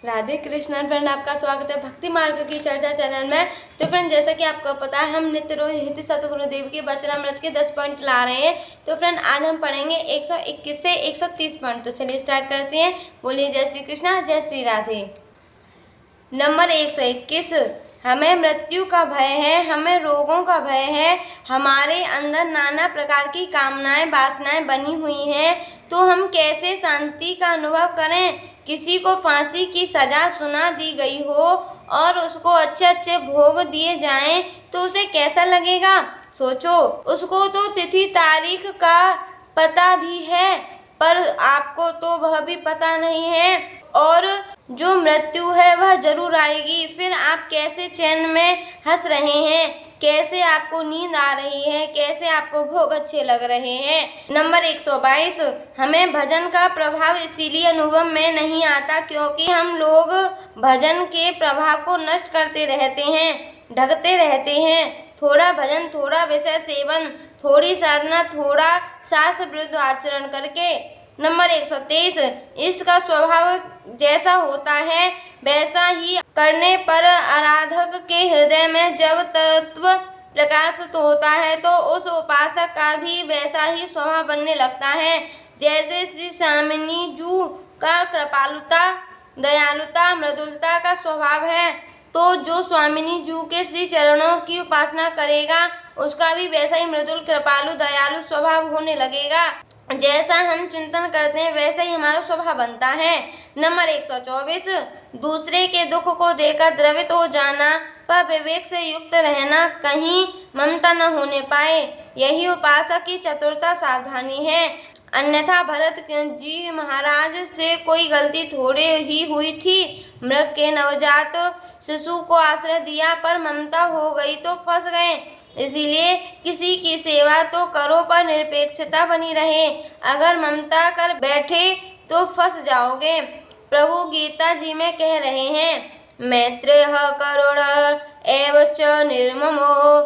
Radhe Krishna friend, आपका स्वागत है भक्ति मार्ग की चर्चा चैनल में। तो फ्रेंड, जैसा कि आपको पता है, हम नित्य रोज हित सतगुरुदेव के वचनामृत के 10 पॉइंट ला रहे हैं। तो फ्रेंड, आज हम पढ़ेंगे 121 से 130 पॉइंट। तो चलिए स्टार्ट करते हैं। बोलिए जय श्री कृष्णा, जय श्री राधे। नंबर 121, हमें मृत्यु का भय है, हमें रोगों का भय है, हमारे अंदर नाना प्रकार की कामनाएं वासनाएं बनी हुई हैं, तो हम कैसे शांति का अनुभव करें। किसी को फांसी की सजा सुना दी गई हो और उसको अच्छे अच्छे भोग दिए जाएं तो उसे कैसा लगेगा। सोचो, उसको तो तिथि तारीख का पता भी है, पर आपको तो वह भी पता नहीं है, और जो मृत्यु है वह जरूर आएगी। फिर आप कैसे चैन में हंस रहे हैं, कैसे आपको नींद आ रही है, कैसे आपको भोग अच्छे लग रहे हैं। नंबर 122, हमें भजन का प्रभाव इसीलिए अनुभव में नहीं आता क्योंकि हम लोग भजन के प्रभाव को नष्ट करते रहते हैं, ढकते रहते हैं। थोड़ा भजन, थोड़ा विषय सेवन, थोड़ी साधना, थोड़ा शास्त्र विरुद्ध आचरण करके। नंबर 123, इष्ट का स्वभाव जैसा होता है वैसा ही करने पर आराधक के हृदय में जब तत्व प्रकाशित होता है तो उस उपासक का भी वैसा ही स्वभाव बनने लगता है। जैसे श्री स्वामिनी जू का कृपालुता, दयालुता, मृदुलता का स्वभाव है, तो जो स्वामिनी जू के श्री चरणों की उपासना करेगा उसका भी वैसा ही मृदुल, कृपालु, दयालु स्वभाव होने लगेगा। जैसा हम चिंतन करते हैं वैसा ही हमारा स्वभाव बनता है। नंबर 124, दूसरे के दुख को देखकर द्रवित हो जाना, पर विवेक से युक्त रहना, कहीं ममता न होने पाए, यही उपासक की चतुरता सावधानी है। अन्यथा भरत जी महाराज से कोई गलती थोड़े ही हुई थी। मृग के नवजात शिशु को आश्रय दिया पर ममता हो गई तो फंस गए। इसीलिए किसी की सेवा तो करो पर निरपेक्षता बनी रहे, अगर ममता कर बैठे तो फंस जाओगे। प्रभु गीता जी में कह रहे हैं, मैत्रेय करुण एव च निर्ममो,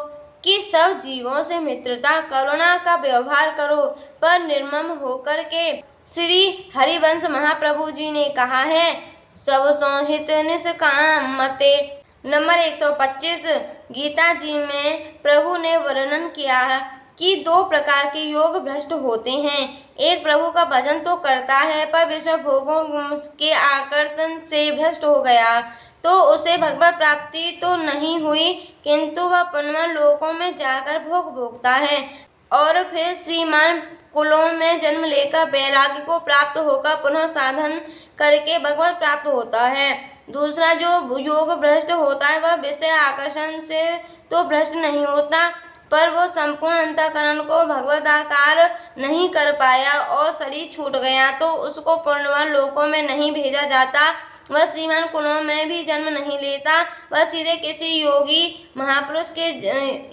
कि सब जीवों से मित्रता करुणा का व्यवहार करो पर निर्मम होकर के। श्री हरिवंश महाप्रभु जी ने कहा है, सब संहित निष्काम मते। नंबर 125, गीता जी में प्रभु ने वर्णन किया कि 2 प्रकार के योग भ्रष्ट होते हैं। एक प्रभु का भजन तो करता है पर विषय भोगों के आकर्षण से भ्रष्ट हो गया तो उसे भगवत प्राप्ति तो नहीं हुई, किंतु वह पुनः लोकों में जाकर भोग भोगता है और फिर श्रीमान कुलों में जन्म लेकर वैराग्य को प्राप्त होकर पुनः साधन करके भगवत प्राप्त होता है। दूसरा जो योग भ्रष्ट होता है वह विषय आकर्षण से तो भ्रष्ट नहीं होता, पर वो संपूर्ण अंतःकरण को भगवदाकार नहीं कर पाया और शरीर छूट गया तो उसको पूर्णवान लोकों में नहीं भेजा जाता, वह श्रीमान कुलों में भी जन्म नहीं लेता, वह सीधे किसी योगी महापुरुष के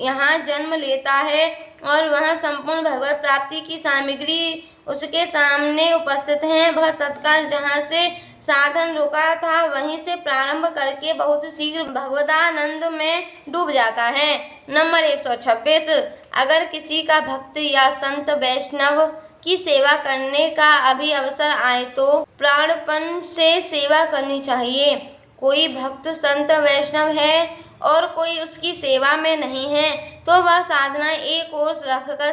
यहाँ जन्म लेता है और वहाँ संपूर्ण भगवत प्राप्ति की सामग्री उसके सामने उपस्थित है। वह तत्काल जहाँ से साधन रुका था वहीं से प्रारंभ करके बहुत शीघ्र भगवदानंद में डूब जाता है। नंबर 126, अगर किसी का भक्त या संत वैष्णव की सेवा करने का अभी अवसर आए तो प्राणपण से सेवा करनी चाहिए। कोई भक्त संत वैष्णव है और कोई उसकी सेवा में नहीं है तो वह साधना एक ओर रखकर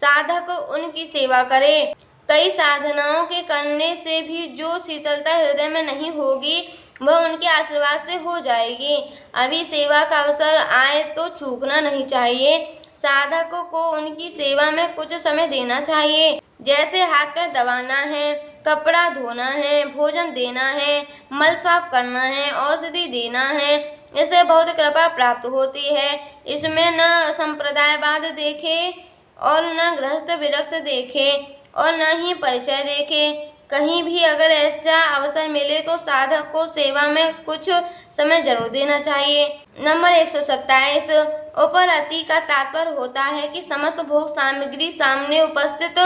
साधक उनकी सेवा करे। कई साधनाओं के करने से भी जो शीतलता हृदय में नहीं होगी वह उनके आशीर्वाद से हो जाएगी। अभी सेवा का अवसर आए तो चूकना नहीं चाहिए। साधक को उनकी सेवा में कुछ समय देना चाहिए, जैसे हाथ पैर दबाना है, कपड़ा धोना है, भोजन देना है, मल साफ करना है, औषधि देना है। इससे बहुत कृपा प्राप्त होती है। इसमें न संप्रदायवाद देखे और न गृहस्थ विरक्त देखे और न ही परिचय देखे। कहीं भी अगर ऐसा अवसर मिले तो साधक को सेवा में कुछ समय जरूर देना चाहिए। नंबर 127, उपरति का तात्पर्य होता है कि समस्त भोग सामग्री सामने उपस्थित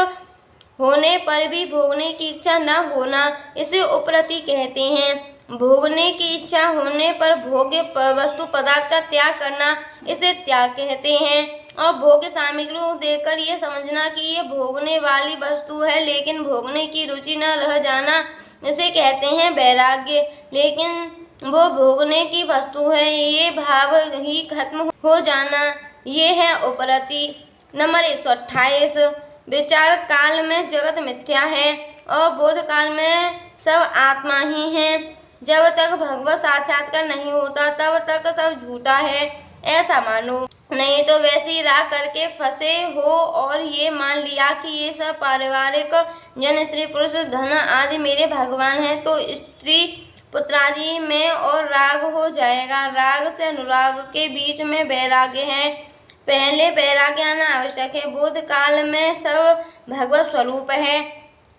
होने पर भी भोगने की इच्छा न होना, इसे उपरति कहते हैं। भोगने की इच्छा होने पर भोग्य वस्तु पदार्थ का त्याग करना, इसे त्याग कहते हैं। और भोग्य सामग्री देकर ये समझना कि ये भोगने वाली वस्तु है लेकिन भोगने की रुचि न रह जाना, इसे कहते हैं वैराग्य। लेकिन वो भोगने की वस्तु है, ये भाव ही खत्म हो जाना, ये है उपरति। नंबर 128, विचार काल में जगत मिथ्या है और बोध काल में सब आत्मा ही है। जब तक भगवत साक्षात्कार नहीं होता तब तक सब झूठा है, ऐसा मानो। नहीं तो वैसे ही राग करके फंसे हो और ये मान लिया कि ये सब पारिवारिक जन, स्त्री पुरुष धन आदि मेरे भगवान हैं, तो स्त्री पुत्रादि में और राग हो जाएगा। राग से अनुराग के बीच में वैराग्य है। पहले वैराग्य आना आवश्यक है। बोध काल में सब भगवत स्वरूप है,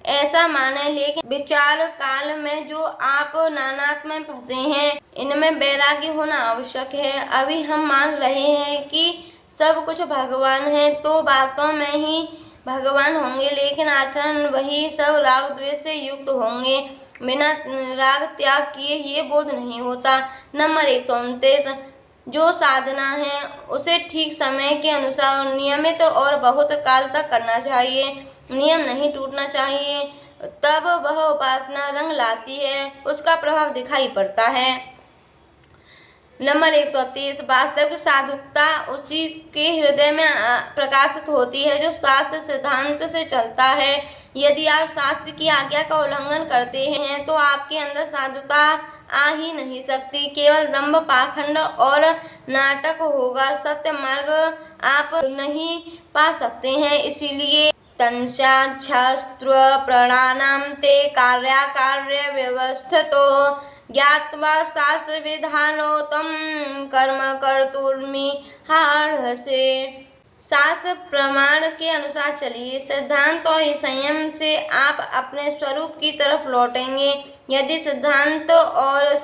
ऐसा माने। लेकिन विचार काल में जो आप नानात्म में फंसे हैं, इनमें वैराग्य होना आवश्यक है। अभी हम मान रहे हैं कि सब कुछ भगवान है, तो वास्तव में ही भगवान होंगे, लेकिन आचरण वही सब राग द्वेष से युक्त होंगे। बिना राग त्याग किए ये बोध नहीं होता। नंबर 129, जो साधना है उसे ठीक समय के अनुसार नियमित और बहुत काल तक करना चाहिए। नियम नहीं टूटना चाहिए, तब वह उपासना रंग लाती है, उसका प्रभाव दिखाई पड़ता है। नंबर 130, वास्तविक साधुता उसी के हृदय में प्रकाशित होती है जो शास्त्र सिद्धांत से चलता है। यदि आप शास्त्र की आज्ञा का उल्लंघन करते हैं तो आपके अंदर साधुता आ ही नहीं सकती, केवल दंभ, पाखंड और नाटक होगा। सत्य मार्ग आप नहीं पा सकते हैं। इसीलिए तन्स्यात् शास्त्र प्रणानां ते कार्याकार्य व्यवस्थितो ज्ञात्वा शास्त्र विधानोत्तम कर्म कर्तुर्मिहार्हसे। शास्त्र प्रमाण के अनुसार चलिए, सिद्धांत और संयम से आप अपने स्वरूप की तरफ लौटेंगे। यदि सिद्धांत और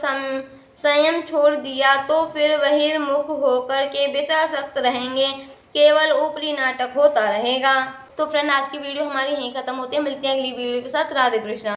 संयम छोड़ दिया तो फिर बहिर्मुख होकर के विषयासक्त रहेंगे, केवल ऊपरी नाटक होता रहेगा। तो फ्रेंड, आज की वीडियो हमारी यहीं खत्म होती है। मिलते हैं अगली वीडियो के साथ। राधे कृष्णा।